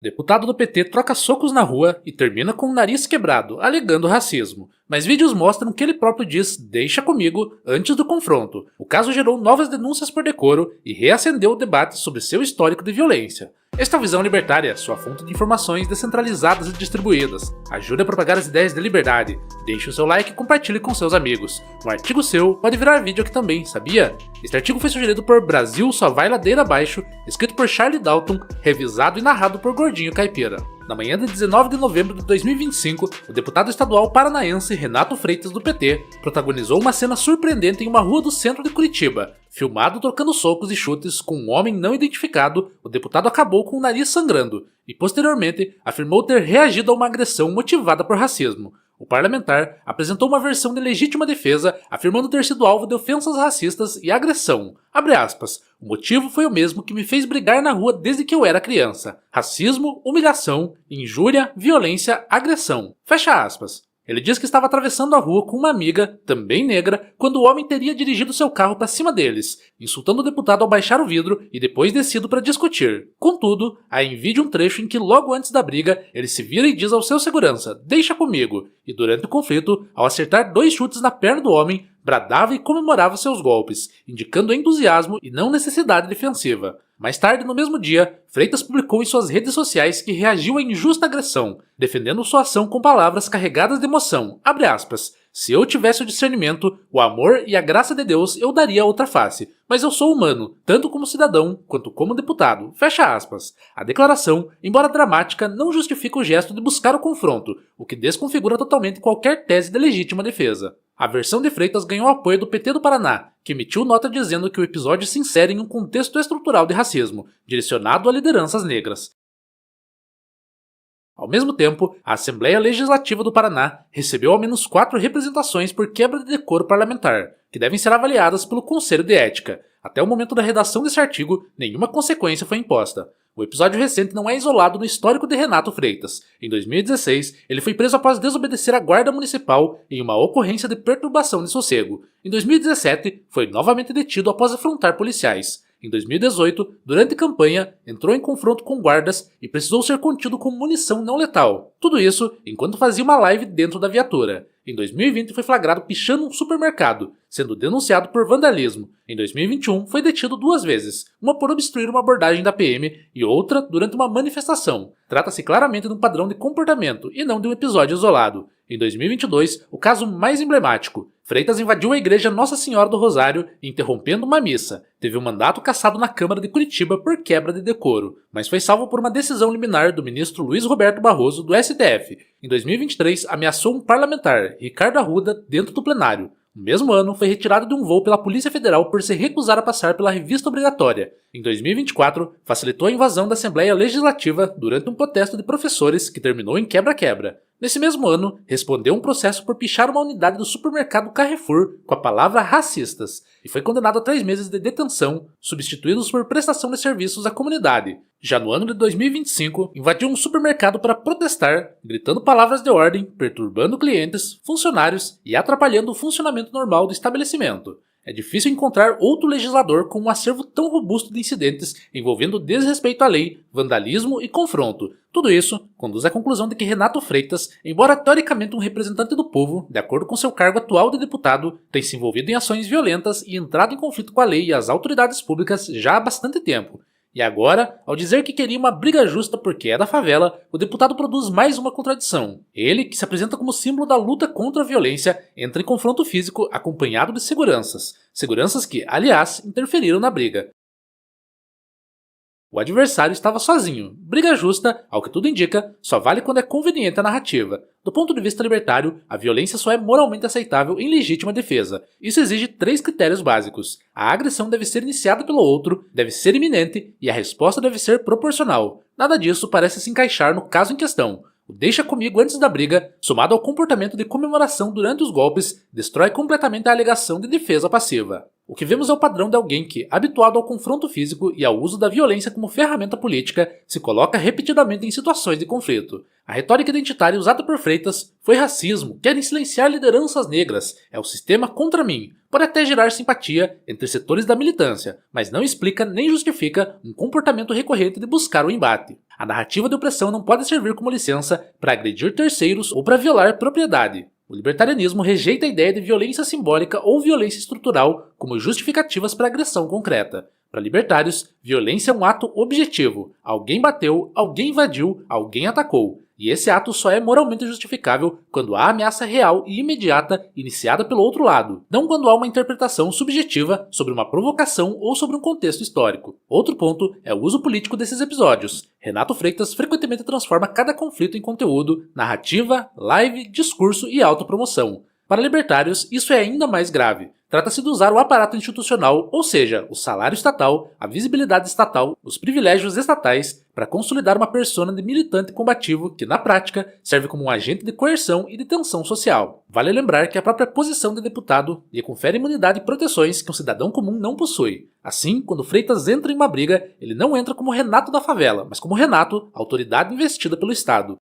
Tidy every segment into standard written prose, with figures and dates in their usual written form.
Deputado do PT troca socos na rua e termina com o nariz quebrado, alegando racismo. Mas vídeos mostram que ele próprio diz "deixa comigo" antes do confronto. O caso gerou novas denúncias por decoro e reacendeu o debate sobre seu histórico de violência. Esta é a Visão Libertária, sua fonte de informações descentralizadas e distribuídas. Ajude a propagar as ideias de liberdade. Deixe o seu like e compartilhe com seus amigos. Um artigo seu pode virar vídeo aqui também, sabia? Este artigo foi sugerido por Brasil Só Vai Ladeira Abaixo, escrito por Charlie Dalton, revisado e narrado por Gordinho Caipira. Na manhã de 19 de novembro de 2025, o deputado estadual paranaense Renato Freitas do PT protagonizou uma cena surpreendente em uma rua do centro de Curitiba. Filmado trocando socos e chutes com um homem não identificado, o deputado acabou com o nariz sangrando e, posteriormente, afirmou ter reagido a uma agressão motivada por racismo. O parlamentar apresentou uma versão de legítima defesa, afirmando ter sido alvo de ofensas racistas e agressão. Abre aspas. O motivo foi o mesmo que me fez brigar na rua desde que eu era criança. Racismo, humilhação, injúria, violência, agressão. Fecha aspas. Ele diz que estava atravessando a rua com uma amiga, também negra, quando o homem teria dirigido seu carro para cima deles, insultando o deputado ao baixar o vidro e depois descido para discutir. Contudo, há em vídeo um trecho em que logo antes da briga, ele se vira e diz ao seu segurança, "deixa comigo", e durante o conflito, ao acertar 2 chutes na perna do homem, bradava e comemorava seus golpes, indicando entusiasmo e não necessidade defensiva. Mais tarde, no mesmo dia, Freitas publicou em suas redes sociais que reagiu à injusta agressão, defendendo sua ação com palavras carregadas de emoção. Abre aspas. Se eu tivesse o discernimento, o amor e a graça de Deus, eu daria outra face. Mas eu sou humano, tanto como cidadão, quanto como deputado. Fecha aspas. A declaração, embora dramática, não justifica o gesto de buscar o confronto, o que desconfigura totalmente qualquer tese de legítima defesa. A versão de Freitas ganhou apoio do PT do Paraná, que emitiu nota dizendo que o episódio se insere em um contexto estrutural de racismo, direcionado a lideranças negras. Ao mesmo tempo, a Assembleia Legislativa do Paraná recebeu ao menos 4 representações por quebra de decoro parlamentar, que devem ser avaliadas pelo Conselho de Ética. Até o momento da redação desse artigo, nenhuma consequência foi imposta. O episódio recente não é isolado no histórico de Renato Freitas. Em 2016, ele foi preso após desobedecer à guarda municipal em uma ocorrência de perturbação de sossego. Em 2017, foi novamente detido após afrontar policiais. Em 2018, durante campanha, entrou em confronto com guardas e precisou ser contido com munição não letal. Tudo isso enquanto fazia uma live dentro da viatura. Em 2020 foi flagrado pichando um supermercado, sendo denunciado por vandalismo. Em 2021 foi detido 2 vezes, uma por obstruir uma abordagem da PM e outra durante uma manifestação. Trata-se claramente de um padrão de comportamento e não de um episódio isolado. Em 2022, o caso mais emblemático. Freitas invadiu a igreja Nossa Senhora do Rosário, interrompendo uma missa. Teve um mandato cassado na Câmara de Curitiba por quebra de decoro, mas foi salvo por uma decisão liminar do ministro Luiz Roberto Barroso, do STF. Em 2023, ameaçou um parlamentar, Ricardo Arruda, dentro do plenário. No mesmo ano, foi retirado de um voo pela Polícia Federal por se recusar a passar pela revista obrigatória. Em 2024, facilitou a invasão da Assembleia Legislativa durante um protesto de professores que terminou em quebra-quebra. Nesse mesmo ano, respondeu um processo por pichar uma unidade do supermercado Carrefour com a palavra racistas e foi condenado a 3 meses de detenção, substituídos por prestação de serviços à comunidade. Já no ano de 2025, invadiu um supermercado para protestar, gritando palavras de ordem, perturbando clientes, funcionários e atrapalhando o funcionamento normal do estabelecimento. É difícil encontrar outro legislador com um acervo tão robusto de incidentes envolvendo desrespeito à lei, vandalismo e confronto. Tudo isso conduz à conclusão de que Renato Freitas, embora teoricamente um representante do povo, de acordo com seu cargo atual de deputado, tem se envolvido em ações violentas e entrado em conflito com a lei e as autoridades públicas já há bastante tempo. E agora, ao dizer que queria uma briga justa porque é da favela, o deputado produz mais uma contradição. Ele, que se apresenta como símbolo da luta contra a violência, entra em confronto físico acompanhado de seguranças. Seguranças que, aliás, interferiram na briga. O adversário estava sozinho. Briga justa, ao que tudo indica, só vale quando é conveniente a narrativa. Do ponto de vista libertário, a violência só é moralmente aceitável em legítima defesa. Isso exige 3 critérios básicos. A agressão deve ser iniciada pelo outro, deve ser iminente e a resposta deve ser proporcional. Nada disso parece se encaixar no caso em questão. O "deixa comigo" antes da briga, somado ao comportamento de comemoração durante os golpes, destrói completamente a alegação de defesa passiva. O que vemos é o padrão de alguém que, habituado ao confronto físico e ao uso da violência como ferramenta política, se coloca repetidamente em situações de conflito. A retórica identitária usada por Freitas foi racismo, querem silenciar lideranças negras, é o sistema contra mim. Pode até gerar simpatia entre setores da militância, mas não explica nem justifica um comportamento recorrente de buscar o embate. A narrativa de opressão não pode servir como licença para agredir terceiros ou para violar propriedade. O libertarianismo rejeita a ideia de violência simbólica ou violência estrutural como justificativas para agressão concreta. Para libertários, violência é um ato objetivo. Alguém bateu, alguém invadiu, alguém atacou. E esse ato só é moralmente justificável quando há ameaça real e imediata iniciada pelo outro lado, não quando há uma interpretação subjetiva sobre uma provocação ou sobre um contexto histórico. Outro ponto é o uso político desses episódios. Renato Freitas frequentemente transforma cada conflito em conteúdo, narrativa, live, discurso e autopromoção. Para libertários, isso é ainda mais grave. Trata-se de usar o aparato institucional, ou seja, o salário estatal, a visibilidade estatal, os privilégios estatais, para consolidar uma persona de militante combativo que, na prática, serve como um agente de coerção e de tensão social. Vale lembrar que a própria posição de deputado lhe confere imunidade e proteções que um cidadão comum não possui. Assim, quando Freitas entra em uma briga, ele não entra como Renato da favela, mas como Renato, autoridade investida pelo Estado.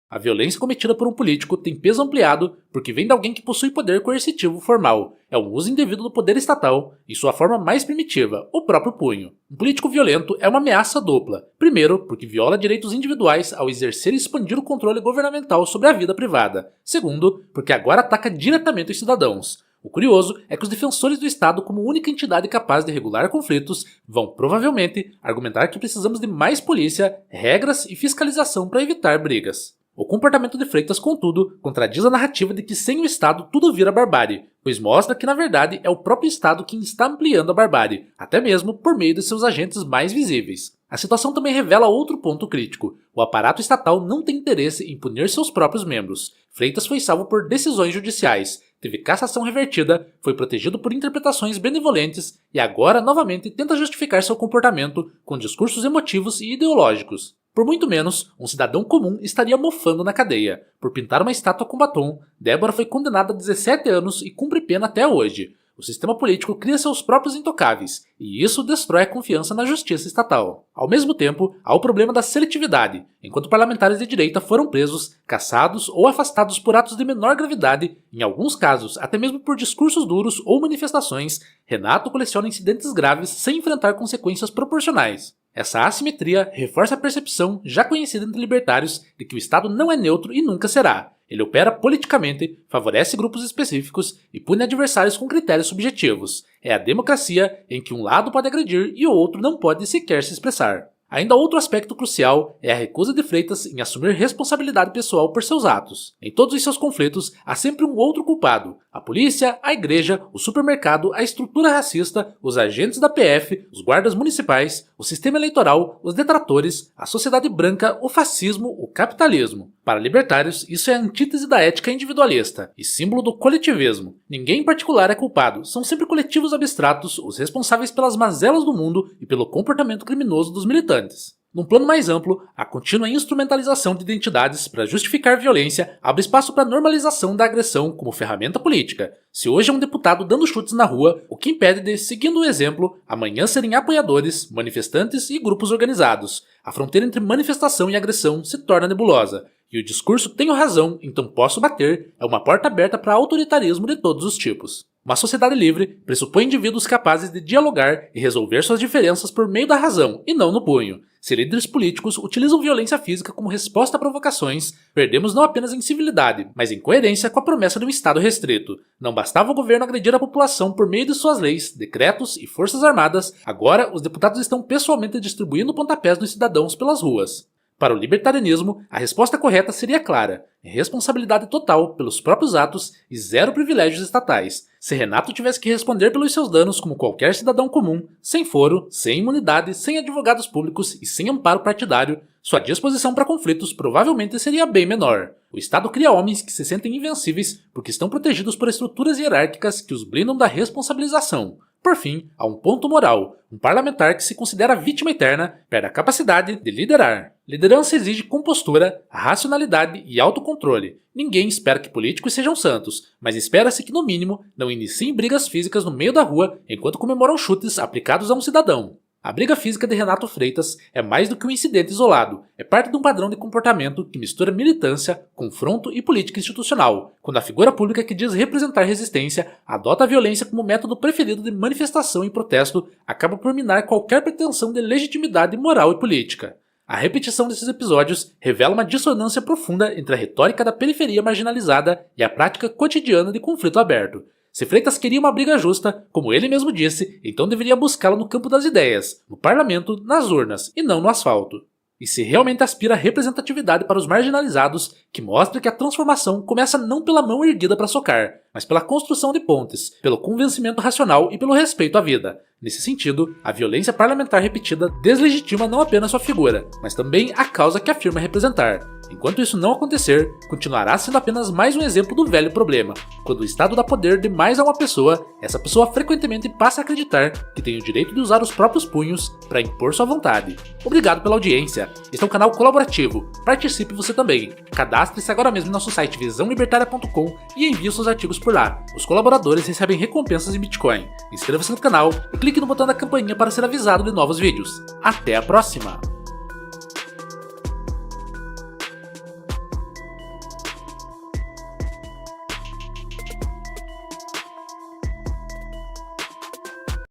A violência cometida por um político tem peso ampliado porque vem de alguém que possui poder coercitivo formal. É um uso indevido do poder estatal em sua forma mais primitiva, o próprio punho. Um político violento é uma ameaça dupla. Primeiro, porque viola direitos individuais ao exercer e expandir o controle governamental sobre a vida privada. Segundo, porque agora ataca diretamente os cidadãos. O curioso é que os defensores do Estado, como única entidade capaz de regular conflitos, vão provavelmente argumentar que precisamos de mais polícia, regras e fiscalização para evitar brigas. O comportamento de Freitas, contudo, contradiz a narrativa de que sem o Estado tudo vira barbárie, pois mostra que na verdade é o próprio Estado quem está ampliando a barbárie, até mesmo por meio de seus agentes mais visíveis. A situação também revela outro ponto crítico. O aparato estatal não tem interesse em punir seus próprios membros. Freitas foi salvo por decisões judiciais, teve cassação revertida, foi protegido por interpretações benevolentes e agora novamente tenta justificar seu comportamento com discursos emotivos e ideológicos. Por muito menos, um cidadão comum estaria mofando na cadeia. Por pintar uma estátua com batom, Débora foi condenada a 17 anos e cumpre pena até hoje. O sistema político cria seus próprios intocáveis, e isso destrói a confiança na justiça estatal. Ao mesmo tempo, há o problema da seletividade. Enquanto parlamentares de direita foram presos, cassados ou afastados por atos de menor gravidade, em alguns casos até mesmo por discursos duros ou manifestações, Renato coleciona incidentes graves sem enfrentar consequências proporcionais. Essa assimetria reforça a percepção, já conhecida entre libertários, de que o Estado não é neutro e nunca será. Ele opera politicamente, favorece grupos específicos e pune adversários com critérios subjetivos. É a democracia em que um lado pode agredir e o outro não pode sequer se expressar. Ainda outro aspecto crucial é a recusa de Freitas em assumir responsabilidade pessoal por seus atos. Em todos os seus conflitos, há sempre um outro culpado. A polícia, a igreja, o supermercado, a estrutura racista, os agentes da PF, os guardas municipais, o sistema eleitoral, os detratores, a sociedade branca, o fascismo, o capitalismo. Para libertários, isso é a antítese da ética individualista e símbolo do coletivismo. Ninguém em particular é culpado, são sempre coletivos abstratos os responsáveis pelas mazelas do mundo e pelo comportamento criminoso dos militantes. Num plano mais amplo, a contínua instrumentalização de identidades para justificar violência abre espaço para a normalização da agressão como ferramenta política. Se hoje é um deputado dando chutes na rua, o que impede de, seguindo o exemplo, amanhã serem apoiadores, manifestantes e grupos organizados. A fronteira entre manifestação e agressão se torna nebulosa. E o discurso "tenho razão, então posso bater" é uma porta aberta para autoritarismo de todos os tipos. Uma sociedade livre pressupõe indivíduos capazes de dialogar e resolver suas diferenças por meio da razão, e não no punho. Se líderes políticos utilizam violência física como resposta a provocações, perdemos não apenas em civilidade, mas em coerência com a promessa de um Estado restrito. Não bastava o governo agredir a população por meio de suas leis, decretos e forças armadas, agora os deputados estão pessoalmente distribuindo pontapés nos cidadãos pelas ruas. Para o libertarianismo, a resposta correta seria clara: responsabilidade total pelos próprios atos e zero privilégios estatais. Se Renato tivesse que responder pelos seus danos como qualquer cidadão comum, sem foro, sem imunidade, sem advogados públicos e sem amparo partidário, sua disposição para conflitos provavelmente seria bem menor. O Estado cria homens que se sentem invencíveis porque estão protegidos por estruturas hierárquicas que os blindam da responsabilização. Por fim, há um ponto moral. Um parlamentar que se considera vítima eterna perde a capacidade de liderar. Liderança exige compostura, racionalidade e autocontrole. Ninguém espera que políticos sejam santos, mas espera-se que, no mínimo, não iniciem brigas físicas no meio da rua enquanto comemoram chutes aplicados a um cidadão. A briga física de Renato Freitas é mais do que um incidente isolado, é parte de um padrão de comportamento que mistura militância, confronto e política institucional, quando a figura pública que diz representar resistência adota a violência como método preferido de manifestação e protesto, acaba por minar qualquer pretensão de legitimidade moral e política. A repetição desses episódios revela uma dissonância profunda entre a retórica da periferia marginalizada e a prática cotidiana de conflito aberto. Se Freitas queria uma briga justa, como ele mesmo disse, então deveria buscá-la no campo das ideias, no parlamento, nas urnas, e não no asfalto. E se realmente aspira a representatividade para os marginalizados, que mostre que a transformação começa não pela mão erguida para socar, mas pela construção de pontes, pelo convencimento racional e pelo respeito à vida. Nesse sentido, a violência parlamentar repetida deslegitima não apenas sua figura, mas também a causa que afirma representar. Enquanto isso não acontecer, continuará sendo apenas mais um exemplo do velho problema. Quando o Estado dá poder demais a uma pessoa, essa pessoa frequentemente passa a acreditar que tem o direito de usar os próprios punhos para impor sua vontade. Obrigado pela audiência. Este é um canal colaborativo. Participe você também. Cadastre-se agora mesmo no nosso site visãolibertaria.com e envie seus artigos por lá. Os colaboradores recebem recompensas em Bitcoin. Inscreva-se no canal e clique no botão da campainha para ser avisado de novos vídeos. Até a próxima!